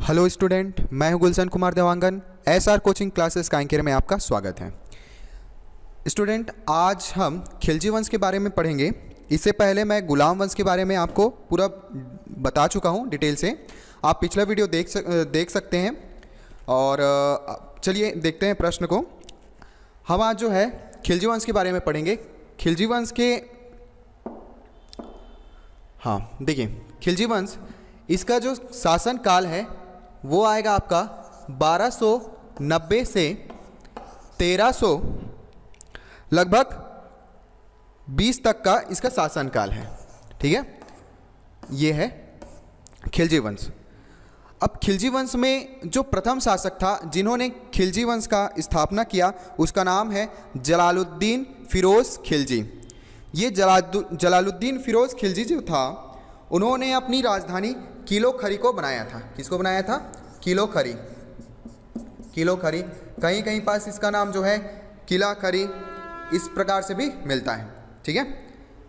Hello student, मैं हूं Gulshan Kumar Dewangan. SR coaching classes Kanker में आपका स्वागत है। स्टूडेंट, आज हम खिलजी वंश के बारे में पढ़ेंगे। इससे पहले मैं गुलाम वंश के बारे में आपको पूरा बता चुका हूं डिटेल से। आप पिछला वीडियो देख सकते हैं। और चलिए देखते हैं प्रश्न को। हम आज जो है खिलजी वंश के बारे में पढ़ेंगे। खिलजी वंश के देखिए, खिलजी वंश इसका जो शासन काल है वो आएगा आपका 1290 से 1300 लगभग 20 तक का इसका शासन काल है। ठीक है, ये है खिलजी वंश। अब खिलजी वंश में जो प्रथम शासक था जिन्होंने खिलजी वंश का स्थापना किया, उसका नाम है जलालुद्दीन फिरोज खिलजी। ये जलालुद्दीन फिरोज खिलजी जो था, उन्होंने अपनी राजधानी किलो खरी को बनाया था। किसको बनाया था? किलो खरी। किलो खरी, कहीं कहीं पास इसका नाम जो है किला खरी, इस प्रकार से भी मिलता है। ठीक है,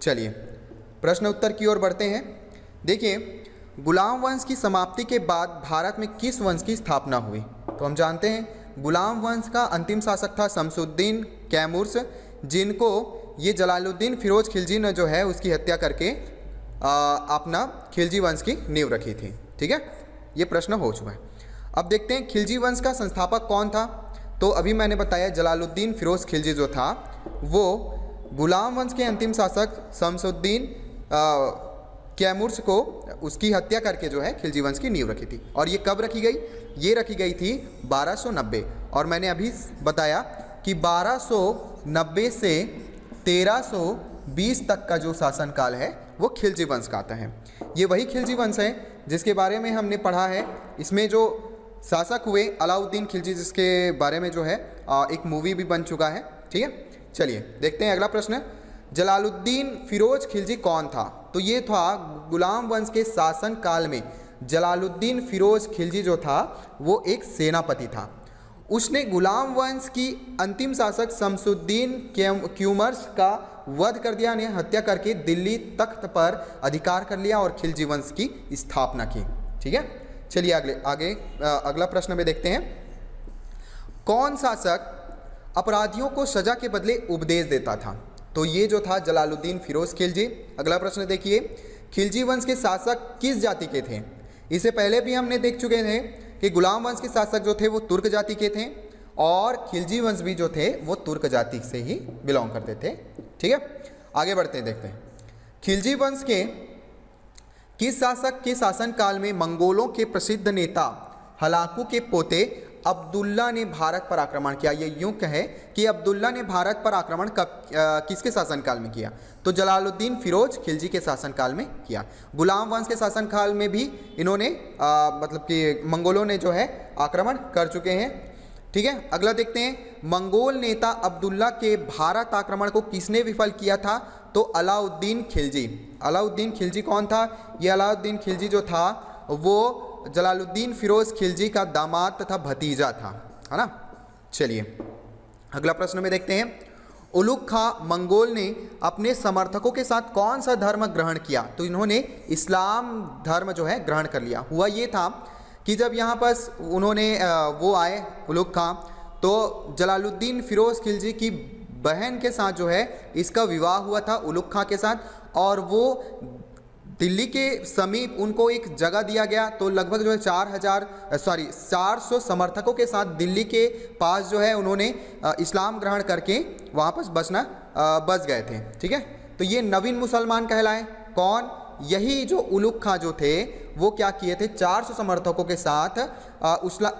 चलिए प्रश्न उत्तर की ओर बढ़ते हैं। देखिए, गुलाम वंश की समाप्ति के बाद भारत में किस वंश की स्थापना हुई? तो हम जानते हैं गुलाम वंश का अंतिम शासक था शमसुद्दीन कैमुर्स, जिनको ये जलालुद्दीन फिरोज खिलजी ने जो है उसकी हत्या करके अपना खिलजी वंश की नींव रखी थी। ठीक है, ये प्रश्न हो चुका है। अब देखते हैं खिलजी वंश का संस्थापक कौन था। तो अभी मैंने बताया जलालुद्दीन फिरोज खिलजी जो था वो गुलाम वंश के अंतिम शासक शमसुद्दीन कैमुर्स को उसकी हत्या करके जो है खिलजी वंश की नींव रखी थी। और ये कब रखी गई? ये रखी गई थी 1290। और मैंने अभी बताया कि 1290 से 1320 तक का जो शासनकाल है वो खिलजी वंश का आता है। ये वही खिलजी वंश है जिसके बारे में हमने पढ़ा है। इसमें जो शासक हुए अलाउद्दीन खिलजी, जिसके बारे में जो है एक मूवी भी बन चुका है। ठीक है, चलिए देखते हैं अगला प्रश्न। जलालुद्दीन फिरोज खिलजी कौन था? तो ये था गुलाम वंश के शासन काल में जलालुद्दीन फिरोज खिलजी जो था वो एक सेनापति था। उसने गुलाम वंश की अंतिम शासक शमसुद्दीन कैमुर्स का वध कर दिया, यानी हत्या करके दिल्ली तख्त पर अधिकार कर लिया और खिलजी वंश की स्थापना की। ठीक है, चलिए अगला प्रश्न में देखते हैं। कौन शासक अपराधियों को सजा के बदले उपदेश देता था? तो ये जो था जलालुद्दीन फिरोज खिलजी। अगला प्रश्न देखिए, खिलजी वंश के शासक किस जाति के थे? इससे पहले भी हमने देख चुके थे कि गुलाम वंश के शासक जो थे वो तुर्क जाति के थे और खिलजी वंश भी जो थे वो तुर्क जाति से ही बिलोंग करते थे। ठीक है, आगे बढ़ते हैं, देखते हैं। खिलजी वंश के किस शासक के शासन काल में मंगोलों के प्रसिद्ध नेता हलाकू के पोते अब्दुल्ला ने भारत पर आक्रमण किया? ये यूं कहे कि अब्दुल्ला ने भारत पर आक्रमण किसके शासनकाल में किया? तो जलालुद्दीन फिरोज खिलजी के शासनकाल में किया। गुलाम वंश के शासनकाल में भी इन्होंने मतलब कि मंगोलों ने जो है आक्रमण कर चुके हैं। ठीक है, अगला देखते हैं। मंगोल नेता अब्दुल्ला के भारत आक्रमण को किसने विफल किया था? तो अलाउद्दीन खिलजी। अलाउद्दीन खिलजी कौन था? ये अलाउद्दीन खिलजी जो था वो जलालुद्दीन फिरोज खिलजी का दामाद तथा भतीजा था, है ना। चलिए अगला प्रश्न में देखते हैं। उलुग खां मंगोल ने अपने समर्थकों के साथ कौन सा धर्म ग्रहण किया? तो इन्होंने इस्लाम धर्म जो है ग्रहण कर लिया। हुआ ये था कि जब यहाँ पर उन्होंने वो आए उलुग खां, तो जलालुद्दीन फिरोज खिलजी की बहन के साथ जो है इसका विवाह हुआ था उलुग खां के साथ, और वो दिल्ली के समीप उनको एक जगह दिया गया। तो लगभग जो है 400 समर्थकों के साथ दिल्ली के पास जो है उन्होंने इस्लाम ग्रहण करके वहाँ पर बस गए थे। ठीक है, तो ये नवीन मुसलमान कहलाए। कौन? यही जो उलुग खां जो थे वो क्या किए थे? 400 समर्थकों के साथ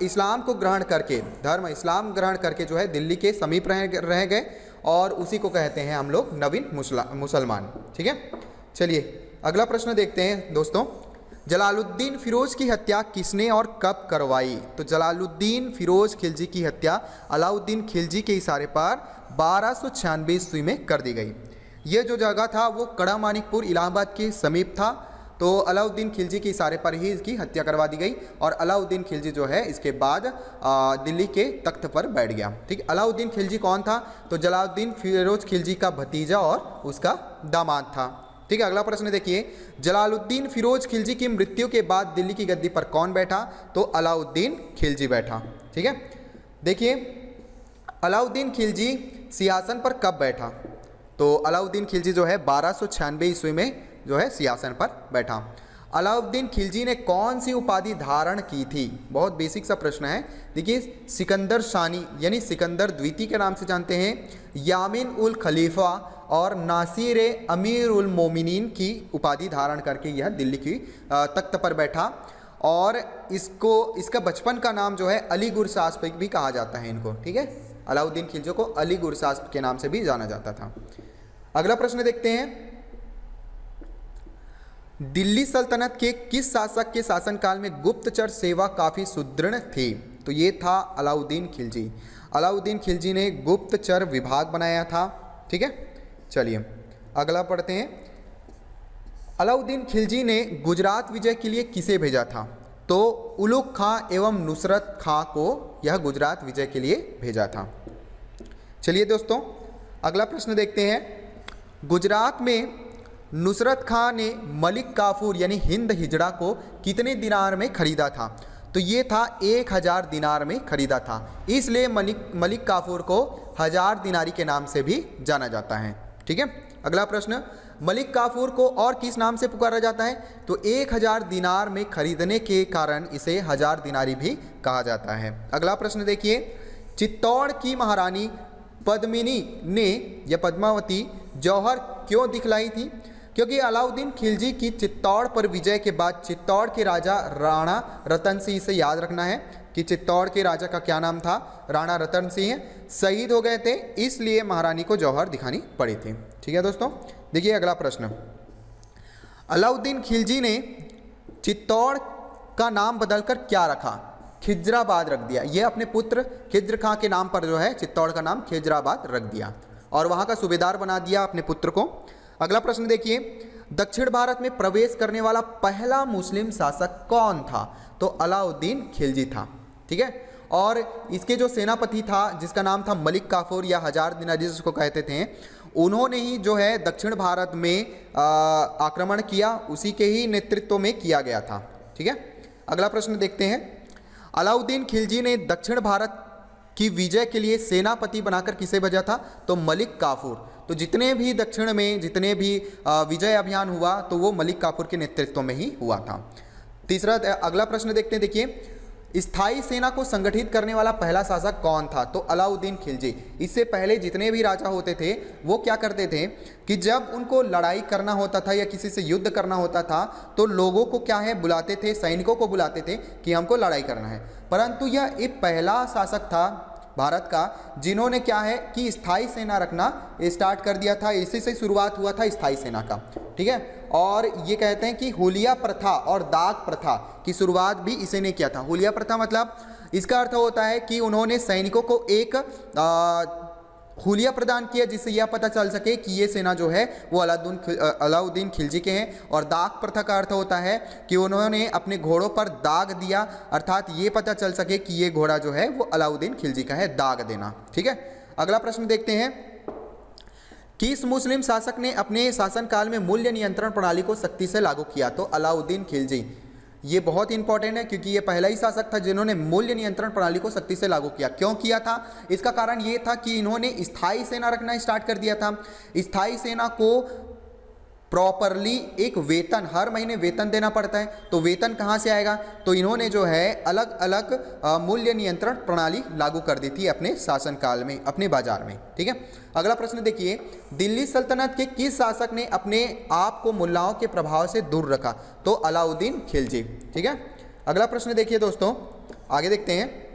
इस्लाम को ग्रहण करके, धर्म इस्लाम ग्रहण करके जो है दिल्ली के समीप रह गए, और उसी को कहते हैं हम लोग नवीन मुसलमान। ठीक है, चलिए अगला प्रश्न देखते हैं दोस्तों। जलालुद्दीन फिरोज की हत्या किसने और कब करवाई? तो जलालुद्दीन फिरोज खिलजी की हत्या अलाउद्दीन खिलजी के इशारे पर 1296 ईस्वी में कर दी गई। ये जो जगह था वो कड़ा मानिकपुर इलाहाबाद के समीप था। तो अलाउद्दीन खिलजी के इशारे पर ही इसकी हत्या करवा दी गई, और अलाउद्दीन खिलजी जो है इसके बाद दिल्ली के तख्त पर बैठ गया। ठीक, अलाउद्दीन खिलजी कौन था? तो जलालुद्दीन फिरोज खिलजी का भतीजा और उसका दामाद था। ठीक है। अगला प्रश्न देखिए, जलालुद्दीन फिरोज खिलजी की मृत्यु के बाद दिल्ली की गद्दी पर कौन बैठा? तो अलाउद्दीन खिलजी बैठा। ठीक है। देखिए, अलाउद्दीन खिलजी सिंहासन पर कब बैठा? तो अलाउद्दीन खिलजी जो है 1296 ईस्वी में जो है सिंहासन पर बैठा। अलाउद्दीन खिलजी ने कौन सी उपाधि धारण की थी? बहुत बेसिक सा प्रश्न है। देखिए, सिकंदर शानी यानी सिकंदर द्वितीय के नाम से जानते हैं, यामिन उल खलीफा और नासिर अमीर उल मोमिनीन की उपाधि धारण करके यह दिल्ली की तख्त पर बैठा। और इसका बचपन का नाम जो है अली गुरसास्प भी कहा जाता है इनको। ठीक है, अलाउद्दीन खिलजी को अली गुरसास्प के नाम से भी जाना जाता था। अगला प्रश्न देखते हैं, दिल्ली सल्तनत के किस शासक के शासनकाल में गुप्तचर सेवा काफ़ी सुदृढ़ थी? तो ये था अलाउद्दीन खिलजी। अलाउद्दीन खिलजी ने गुप्तचर विभाग बनाया था। ठीक है, चलिए अगला पढ़ते हैं। अलाउद्दीन खिलजी ने गुजरात विजय के लिए किसे भेजा था? तो उलुग खां एवं नुसरत खां को यह गुजरात विजय के लिए भेजा था। चलिए दोस्तों, अगला प्रश्न देखते हैं। गुजरात में नुसरत खां ने मलिक काफूर यानी हिंद हिजड़ा को कितने दिनार में खरीदा था? तो ये था 1000 दिनार में खरीदा था। इसलिए मलिक काफूर को 1000 दिनारी के नाम से भी जाना जाता है। ठीक है। अगला प्रश्न, मलिक काफूर को और किस नाम से पुकारा जाता है? तो 1000 दिनार में खरीदने के कारण इसे 1000 दिनारी भी कहा जाता है। अगला प्रश्न देखिए, चित्तौड़ की महारानी पद्मिनी ने या पद्मावती जौहर क्यों दिखलाई थी? क्योंकि अलाउद्दीन खिलजी की चित्तौड़ पर विजय के बाद चित्तौड़ के राजा राणा रतन सिंह, से याद रखना है कि चित्तौड़ के राजा का क्या नाम था? राणा रतन सिंह, शहीद हो गए थे, इसलिए महारानी को जौहर दिखानी पड़ी थी। ठीक है दोस्तों, देखिए अगला प्रश्न, अलाउद्दीन खिलजी ने चित्तौड़ का नाम बदलकर क्या रखा? खिजराबाद रख दिया। ये अपने पुत्र खिज्र खां के नाम पर जो है चित्तौड़ का नाम खिजराबाद रख दिया और वहाँ का सूबेदार बना दिया अपने पुत्र को। अगला प्रश्न देखिए, दक्षिण भारत में प्रवेश करने वाला पहला मुस्लिम शासक कौन था? तो अलाउद्दीन खिलजी था। ठीक है। और इसके जो सेनापति था जिसका नाम था मलिक काफूर या 1000 दिनारी जिसको कहते थे, उन्होंने ही जो है दक्षिण भारत में आक्रमण किया, उसी के ही नेतृत्व में किया गया था। ठीक है। अगला प्रश्न देखते हैं, अलाउद्दीन खिलजी ने दक्षिण भारत की विजय के लिए सेनापति बनाकर किसे भेजा था? तो मलिक काफूर। तो जितने भी दक्षिण में जितने भी विजय अभियान हुआ तो वो मलिक काफूर के नेतृत्व में ही हुआ था। अगला प्रश्न देखते हैं। देखिए, स्थायी सेना को संगठित करने वाला पहला शासक कौन था? तो अलाउद्दीन खिलजी। इससे पहले जितने भी राजा होते थे वो क्या करते थे कि जब उनको लड़ाई करना होता था या किसी से युद्ध करना होता था तो लोगों को क्या है बुलाते थे, सैनिकों को बुलाते थे कि हमको लड़ाई करना है। परंतु यह एक पहला शासक था भारत का जिन्होंने क्या है कि स्थायी सेना रखना स्टार्ट कर दिया था। इसी से शुरुआत हुआ था स्थायी सेना का। ठीक है। और ये कहते हैं कि हुलिया प्रथा और दाग प्रथा की शुरुआत भी इसी ने किया था। हुलिया प्रथा मतलब इसका अर्थ होता है कि उन्होंने सैनिकों को एक हुलिया प्रदान किया जिससे यह पता चल सके कि ये सेना जो है वो अलाउद्दीन खिलजी के हैं। और दाग प्रथा का अर्थ होता है कि उन्होंने अपने घोड़ों पर दाग दिया, अर्थात ये पता चल सके कि ये घोड़ा जो है वो अलाउद्दीन खिलजी का है, दाग देना। ठीक है। अगला प्रश्न देखते हैं, किस मुस्लिम शासक ने अपने शासनकाल में मूल्य नियंत्रण प्रणाली को सख्ती से लागू किया? तो अलाउद्दीन खिलजी। ये बहुत इंपॉर्टेंट है क्योंकि ये पहला ही शासक था जिन्होंने मूल्य नियंत्रण प्रणाली को सख्ती से लागू किया। क्यों किया था? इसका कारण ये था कि इन्होंने स्थायी सेना रखना स्टार्ट कर दिया था। स्थायी सेना को प्रॉपरली एक वेतन, हर महीने वेतन देना पड़ता है। तो वेतन कहाँ से आएगा? तो इन्होंने जो है अलग अलग मूल्य नियंत्रण प्रणाली लागू कर दी थी अपने शासनकाल में, अपने बाजार में। ठीक है। अगला प्रश्न देखिए, दिल्ली सल्तनत के किस शासक ने अपने आप को मुल्लाओं के प्रभाव से दूर रखा? तो अलाउद्दीन खिलजी। ठीक है। अगला प्रश्न देखिए दोस्तों, आगे देखते हैं,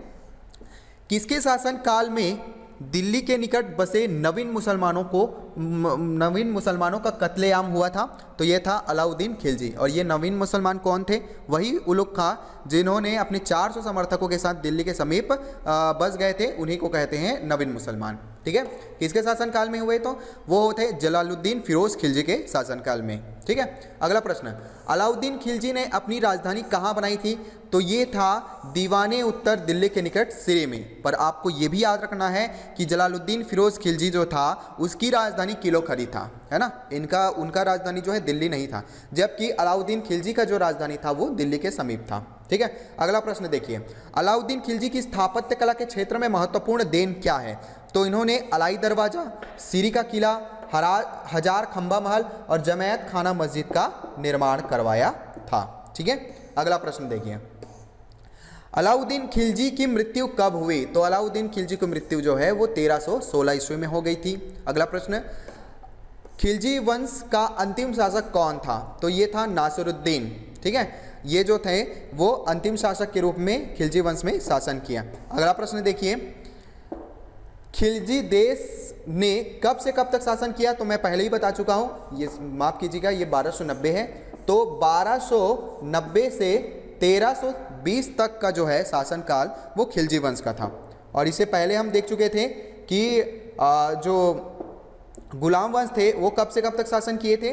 किसके शासनकाल में दिल्ली के निकट बसे नवीन मुसलमानों का कत्लेआम हुआ था? तो ये था अलाउद्दीन खिलजी। और ये नवीन मुसलमान कौन थे? वही उलुग खां जिन्होंने अपने 400 समर्थकों के साथ दिल्ली के समीप बस गए थे, उन्हीं को कहते हैं नवीन मुसलमान। ठीक है, किसके शासनकाल में हुए? तो वो थे जलालुद्दीन फिरोज खिलजी के शासनकाल में। ठीक है, अगला प्रश्न, अलाउद्दीन खिलजी ने अपनी राजधानी कहाँ बनाई थी? तो ये था दीवाने उत्तर दिल्ली के निकट सिरे में। पर आपको ये भी याद रखना है कि जलालुद्दीन फिरोज खिलजी जो था उसकी राजधानी किलोखरी था, है ना, उनका राजधानी जो है दिल्ली नहीं था, जबकि अलाउद्दीन खिलजी का जो राजधानी था वो दिल्ली के समीप था। ठीक है, अगला प्रश्न देखिए, अलाउद्दीन खिलजी की स्थापत्य कला के क्षेत्र में महत्वपूर्ण देन क्या है? तो इन्होंने अलाई दरवाजा, सीरी का किला, हजार खंबा महल और जमैयत खाना मस्जिद का निर्माण करवाया था। ठीक है, अगला प्रश्न देखिए, अलाउद्दीन खिलजी की मृत्यु कब हुई? तो अलाउद्दीन खिलजी की मृत्यु जो है वो 1316 ईस्वी में हो गई थी। अगला प्रश्न, खिलजी वंश का अंतिम शासक कौन था? तो ये था नासिरुद्दीन। ठीक है, ये जो थे वो अंतिम शासक के रूप में खिलजी वंश में शासन किया। अगला प्रश्न देखिए, खिलजी देश ने कब से कब तक शासन किया? तो मैं पहले ही बता चुका हूँ, ये माफ़ कीजिएगा, ये 1290 है। तो 1290 से 1320 तक का जो है शासनकाल वो खिलजी वंश का था। और इससे पहले हम देख चुके थे कि जो गुलाम वंश थे वो कब से कब तक शासन किए थे?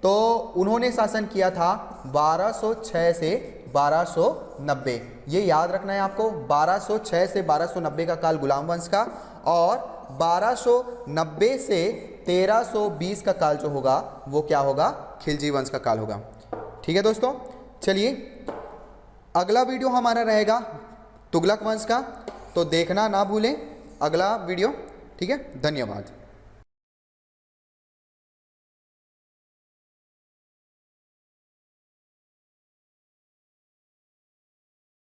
तो उन्होंने शासन किया था 1206 से 1290। ये याद रखना है आपको, 1206 से 1290 का काल गुलाम वंश का, और 1290 से 1320 का काल जो होगा वो क्या होगा? खिलजी वंश का काल होगा। ठीक है दोस्तों, चलिए अगला वीडियो हमारा रहेगा तुगलक वंश का, तो देखना ना भूलें अगला वीडियो। ठीक है, धन्यवाद।